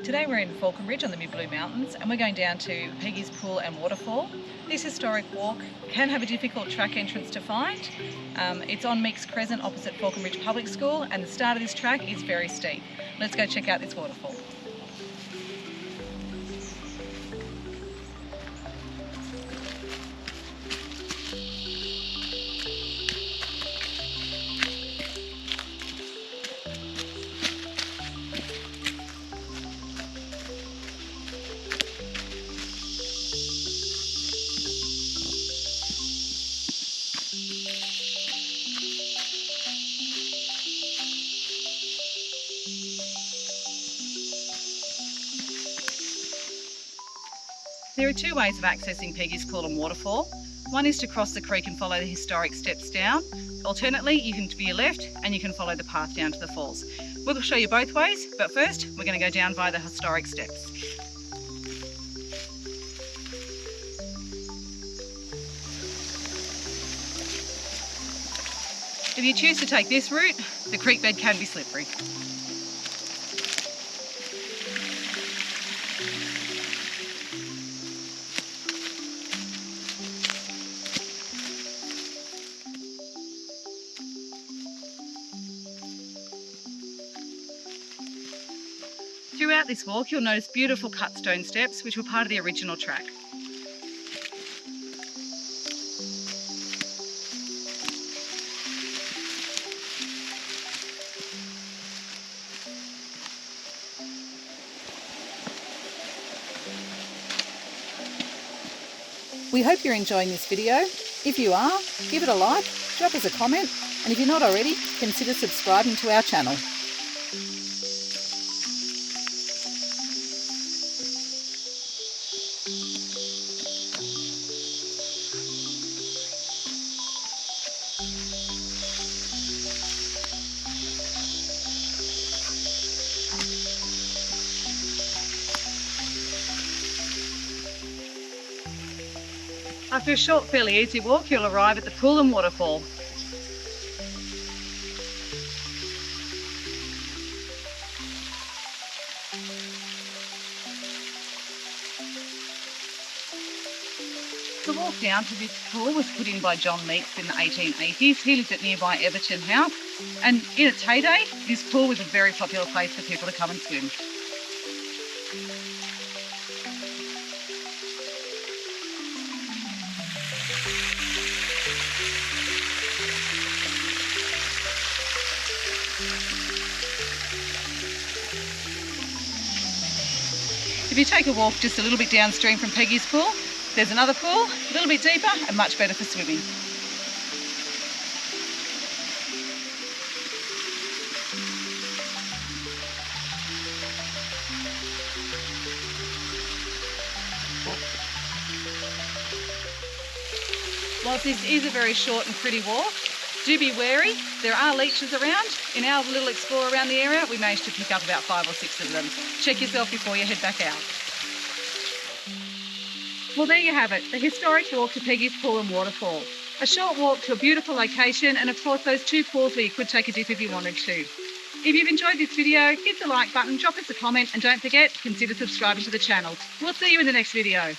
Today we're in Faulconbridge on the Mid-Blue Mountains and we're going down to Peggy's Pool and Waterfall. This historic walk can have a difficult track entrance to find. It's on Meeks Crescent opposite Faulconbridge Public School, and the start of this track is very steep. Let's go check out this waterfall. There are two ways of accessing Peggy's Pool and Waterfall. One is to cross the creek and follow the historic steps down. Alternately, you can to your left and you can follow the path down to the falls. We'll show you both ways, but first we're going to go down via the historic steps. If you choose to take this route, the creek bed can be slippery. Throughout this walk, you'll notice beautiful cut stone steps, which were part of the original track. We hope you're enjoying this video. If you are, give it a like, drop us a comment, and if you're not already, consider subscribing to our channel. After a short, fairly easy walk, you'll arrive at the pool and waterfall. The walk down to this pool was put in by John Meeks in the 1880s. He lived at nearby Everton house, and in its heyday, this pool was a very popular place for people to come and swim. If you take a walk just a little bit downstream from Peggy's Pool, there's another pool, a little bit deeper and much better for swimming. Whilst this is a very short and pretty walk, do be wary. There are leeches around. In our little explore around the area, we managed to pick up about 5 or 6 of them. Check yourself before you head back out. Well, there you have it, the historic walk to Peggy's Pool and Waterfall. A short walk to a beautiful location, and of course those 2 pools where you could take a dip if you wanted to. If you've enjoyed this video, hit the like button, drop us a comment, and don't forget, consider subscribing to the channel. We'll see you in the next video.